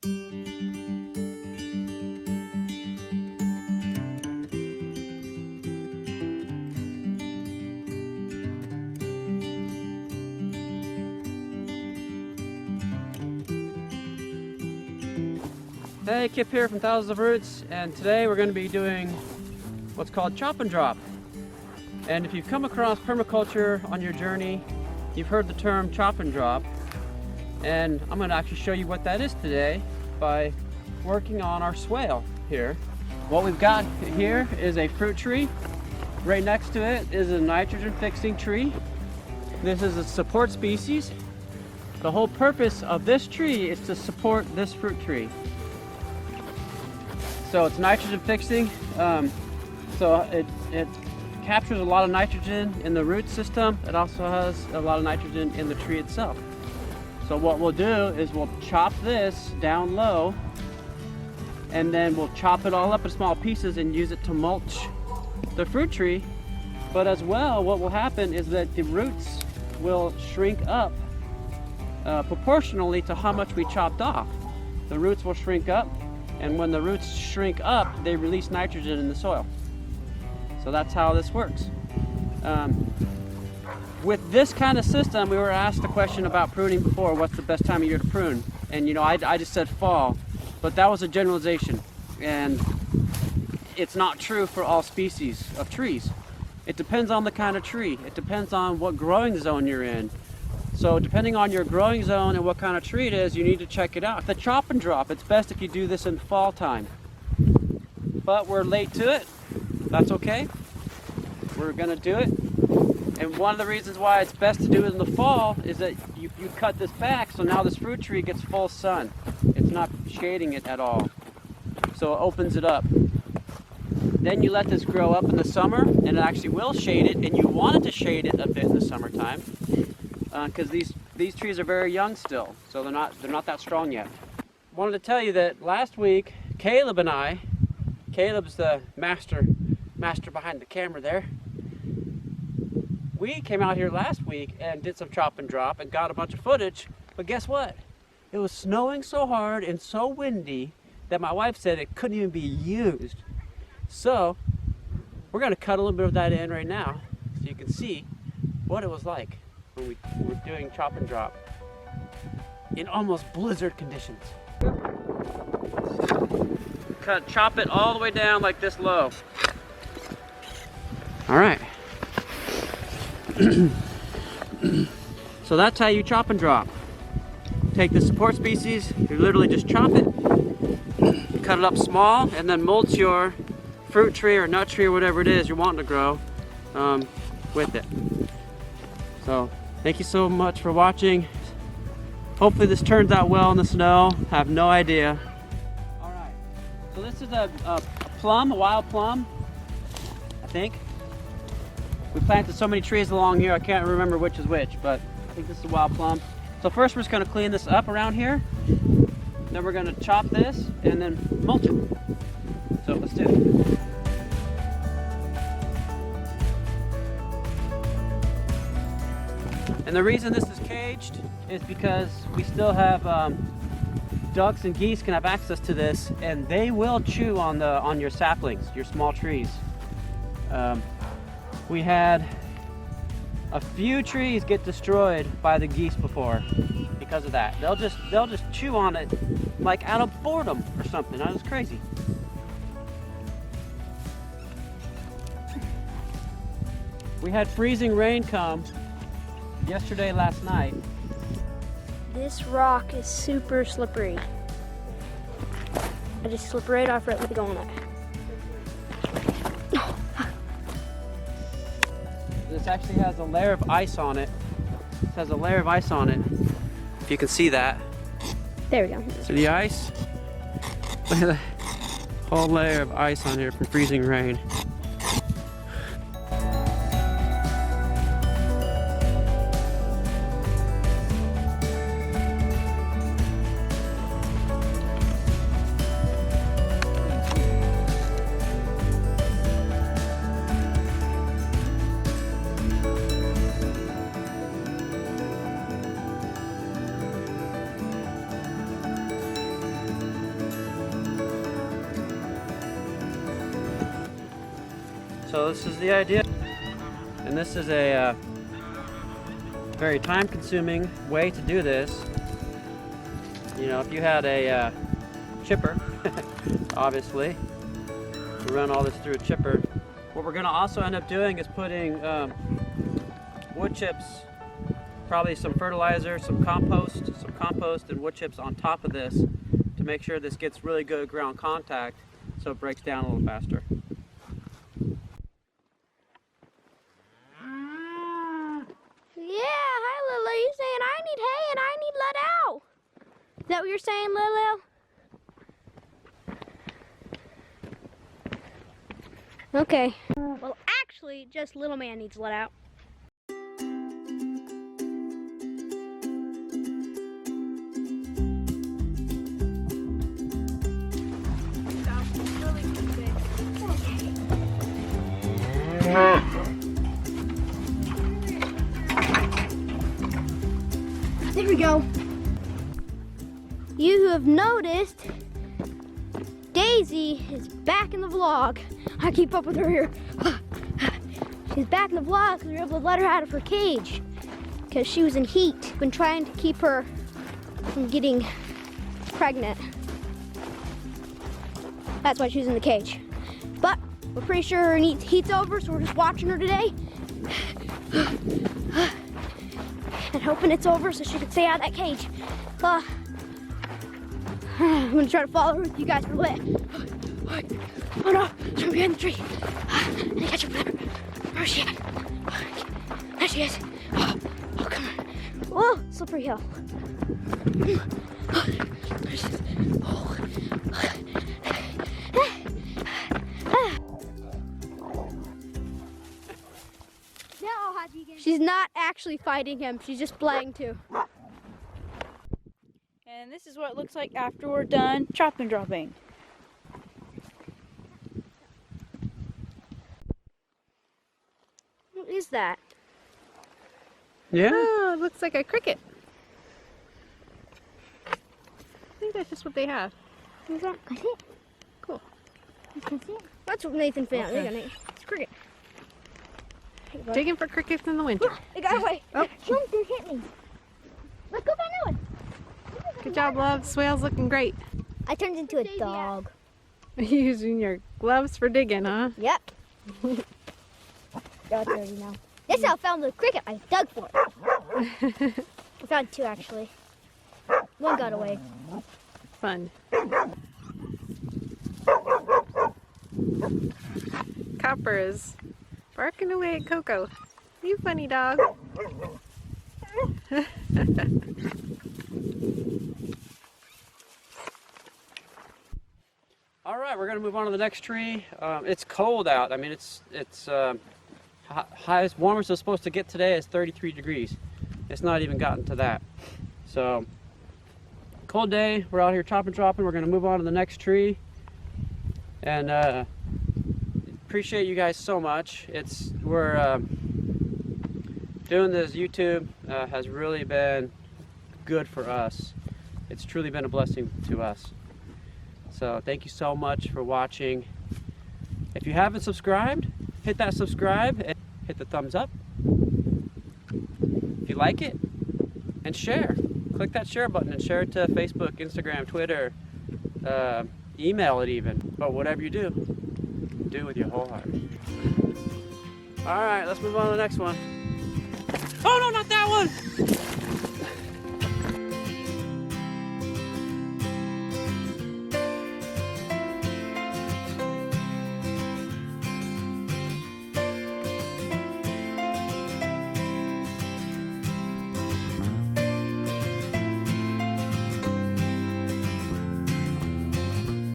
Hey, Kip here from Thousands of Roots, and today we're going to be doing what's called chop and drop. And if you've come across permaculture on your journey, you've heard the term chop and drop. And I'm going to actually show you what that is today by working on our swale here. What we've got here is a fruit tree. Right next to it is a nitrogen fixing tree. This is a support species. The whole purpose of this tree is to support this fruit tree. So it's nitrogen fixing, so it captures a lot of nitrogen in the root system. It also has a lot of nitrogen in the tree itself. So what we'll do is we'll chop this down low, and then we'll chop it all up in small pieces and use it to mulch the fruit tree. But as well, what will happen is that the roots will shrink up proportionally to how much we chopped off. The roots will shrink up, and when the roots shrink up, they release nitrogen in the soil. So that's how this works. With this kind of system, we were asked a question about pruning before, what's the best time of year to prune? And you know, I just said fall, but that was a generalization. And it's not true for all species of trees. It depends on the kind of tree. It depends on what growing zone you're in. So depending on your growing zone and what kind of tree it is, you need to check it out. The chop and drop, it's best if you do this in fall time. But we're late to it. That's okay. We're gonna do it. And one of the reasons why it's best to do it in the fall is that you cut this back, so now this fruit tree gets full sun. It's not shading it at all. So it opens it up. Then you let this grow up in the summer, and it actually will shade it, and you want it to shade it a bit in the summertime. Because these trees are very young still, so they're not that strong yet. Wanted to tell you that last week, Caleb and I, Caleb's the master behind the camera there. We came out here last week and did some chop and drop and got a bunch of footage, but guess what? It was snowing so hard and so windy that my wife said it couldn't even be used. So we're gonna cut a little bit of that in right now so you can see what it was like when we were doing chop and drop in almost blizzard conditions. Chop it all the way down like this low. All right. So that's how you chop and drop. Take the support species, you literally just chop it, cut it up small, and then mulch your fruit tree or nut tree or whatever it is you're wanting to grow with it. So thank you so much for watching. Hopefully this turns out well in the snow. I have no idea. All right, so this is a plum, a wild plum, I think. We planted so many trees along here, I can't remember which is which, but I think this is a wild plum. So first we're just gonna clean this up around here. Then we're gonna chop this and then mulch it. So let's do it. And the reason this is caged is because we still have ducks and geese can have access to this, and they will chew on your saplings, your small trees. We had a few trees get destroyed by the geese before because of that. They'll just chew on it like out of boredom or something. That was crazy. We had freezing rain come yesterday, last night. This rock is super slippery. I just slip right off right with the going up. This actually has a layer of ice on it. This has a layer of ice on it. If you can see that. There we go. See the ice? Look at the whole layer of ice on here from freezing rain. So this is the idea. And this is a very time-consuming way to do this. You know, if you had a chipper, obviously, we run all this through a chipper. What we're gonna also end up doing is putting wood chips, probably some fertilizer, some compost and wood chips on top of this to make sure this gets really good ground contact so it breaks down a little faster. Yeah, hi Lilo. You saying I need hay and I need let out? Is that what you're saying, Lilo? Okay. Well, actually, just little man needs let out. There we go. You have noticed Daisy is back in the vlog. I keep up with her here. She's back in the vlog because we were able to let her out of her cage because she was in heat. Been trying to keep her from getting pregnant. That's why she's in the cage. But we're pretty sure her heat's over, so we're just watching her today. And hoping it's over so she can stay out of that cage. I'm gonna try to follow her with you guys for a bit. Oh no, she's from behind the tree. I need to catch up with her. Where is she at? There she is. Oh, come on. Whoa, slippery hill. There she is. Oh. She's not actually fighting him, she's just playing to. And this is what it looks like after we're done chopping dropping. What is that? Yeah? Oh, it looks like a cricket. I think that's just what they have. Is that? I see it. Cool. I can see it. That's what Nathan found. Okay. There you go, Nathan. It's a cricket. Digging for crickets in the winter. It got away. Oh. Something hit me. Let's go find that one. Good job, love. Swale's looking great. I turned into a dog. Using your gloves for digging, huh? Yep. Oh, it's dirty now. This is how I found the cricket. I dug for it. I found two actually. One got away. Fun. Copper is barking away at Coco. You funny dog. All right, we're gonna move on to the next tree. It's cold out. I mean, it's highest warmest it's supposed to get today is 33 degrees. It's not even gotten to that. So, cold day. We're out here chopping, dropping. We're gonna move on to the next tree. And appreciate you guys so much. We're doing this YouTube has really been good for us. It's truly been a blessing to us. So thank you so much for watching. If you haven't subscribed, hit that subscribe and hit the thumbs up if you like it, and share. Click that share button and share it to Facebook, Instagram, Twitter, email it even. But whatever you do it with your whole heart. All right, let's move on to the next one. Oh no, not that one!